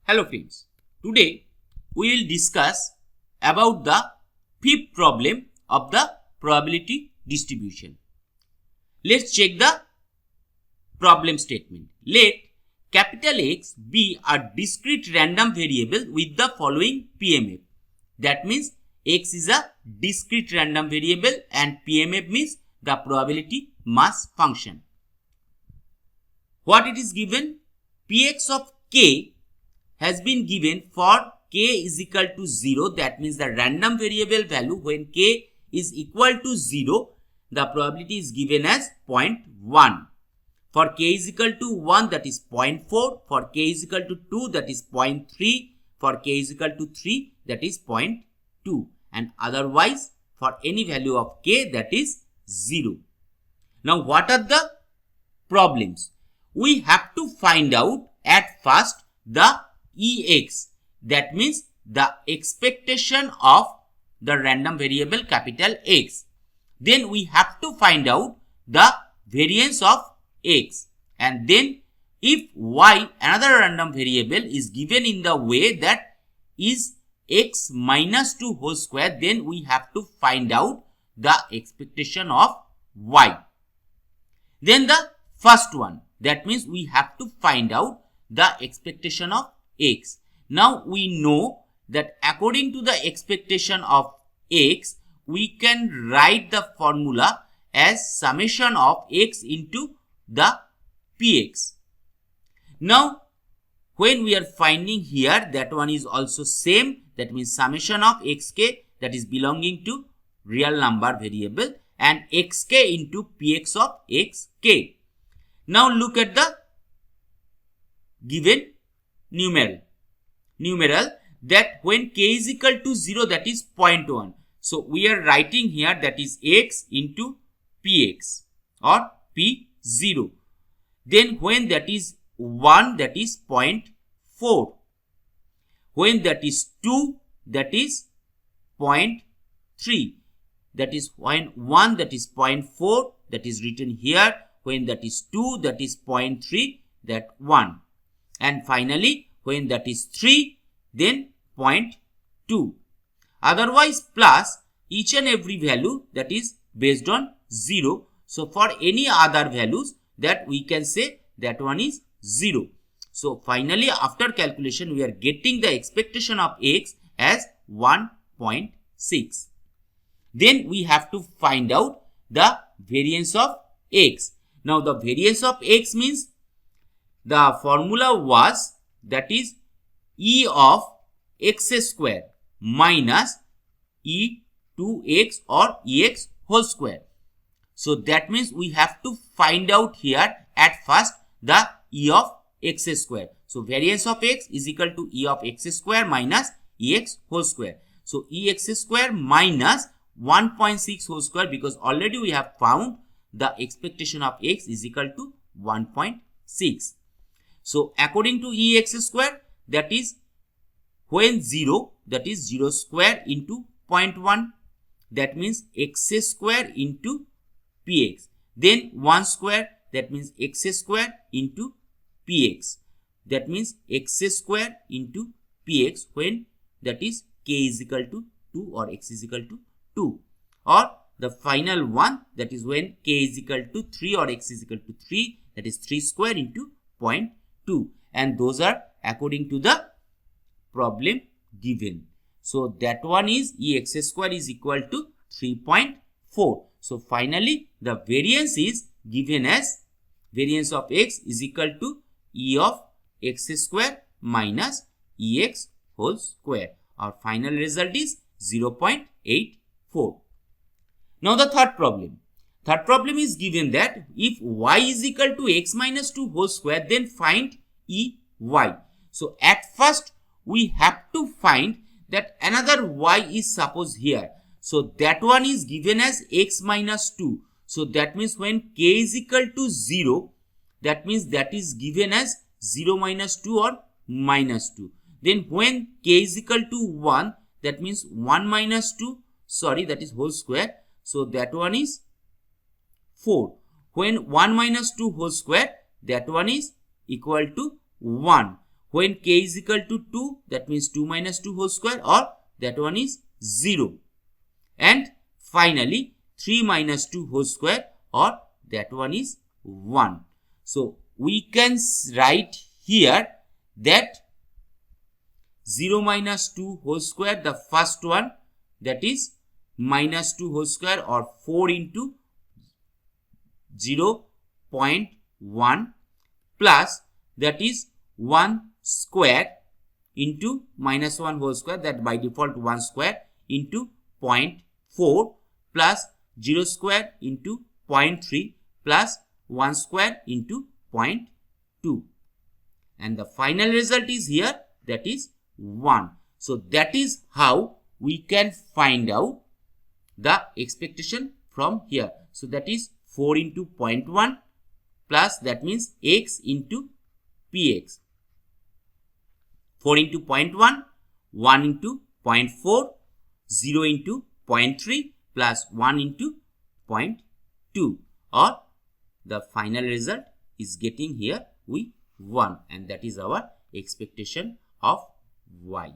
Hello friends, today we will discuss about the fifth problem of the probability distribution. Let's check the problem statement. Let capital X be a discrete random variable with the following PMF. That means X is a discrete random variable and PMF means the probability mass function. What it is given? Px of k has been given for k is equal to 0, that means the random variable value when k is equal to 0, the probability is given as 0.1. For k is equal to 1, that is 0.4. For k is equal to 2, that is 0.3. For k is equal to 3, that is 0.2. And otherwise, for any value of k, that is 0. Now, what are the problems? We have to find out at first the Ex, that means the expectation of the random variable capital X. Then we have to find out the variance of X, and then if Y, another random variable, is given in the way that is X minus 2 whole square, then we have to find out the expectation of Y. Then the first one, that means we have to find out the expectation of X. Now we know that according to the expectation of X, we can write the formula as summation of X into the Px. Now when we are finding here, that one is also same, that means summation of xk, that is belonging to real number variable, and xk into Px of xk. Now look at the given numeral that when k is equal to 0, that is 0.1. So we are writing here that is x into Px or P0. Then when that is 1, that is 0.4. When that is 2, that is 0.3. That is when 1, that is 0.4, that is written here. When that is 2, that is 0.3, that 1. And finally, when that is 3, then 0.2. Otherwise, plus each and every value that is based on 0. So, for any other values that we can say that one is 0. So, finally, after calculation, we are getting the expectation of X as 1.6. Then we have to find out the variance of X. Now, the variance of X means the formula was that is E of x square minus E 2x or Ex whole square. So that means we have to find out here at first the E of x square. So variance of X is equal to E of x square minus Ex whole square. So Ex square minus 1.6 whole square, because already we have found the expectation of X is equal to 1.6. So according to Ex square, that is when 0, that is 0 square into 0.1, that means x square into Px. Then 1 square, that means x square into Px. That means x square into Px when that is k is equal to 2 or x is equal to 2. Or the final one, that is when k is equal to 3 or x is equal to 3, that is 3 square into 0.2. And those are according to the problem given. So that one is Ex square is equal to 3.4. So finally the variance is given as variance of X is equal to E of x square minus Ex whole square. Our final result is 0.84. Now the third problem. Third problem is given that if y is equal to x minus 2 whole square, then find Ey. So at first we have to find that another y is supposed here. So that one is given as x minus 2. So that means when k is equal to 0, that means that is given as 0 minus 2 or minus 2. Then when k is equal to 1, that means 1 minus 2, that is whole square. So that one is 4. When 1 minus 2 whole square, that one is equal to 1. when k is equal to 2, that means 2 minus 2 whole square, or that one is 0. And finally 3 minus 2 whole square, or that one is 1. So we can write here that 0 minus 2 whole square, the first one, that is minus 2 whole square, or 4 into 0.1, plus that is 1 square into minus 1 whole square, that by default 1 square, into 0.4, plus 0 square into 0.3, plus 1 square into 0.2. And the final result is here, that is 1. So that is how we can find out the expectation from here. So that is 4 into 0.1, plus that means x into px. 4 into 0.1, 1 into 0.4, 0 into 0.3, plus 1 into 0.2, or the final result is getting here we 1, and that is our expectation of y.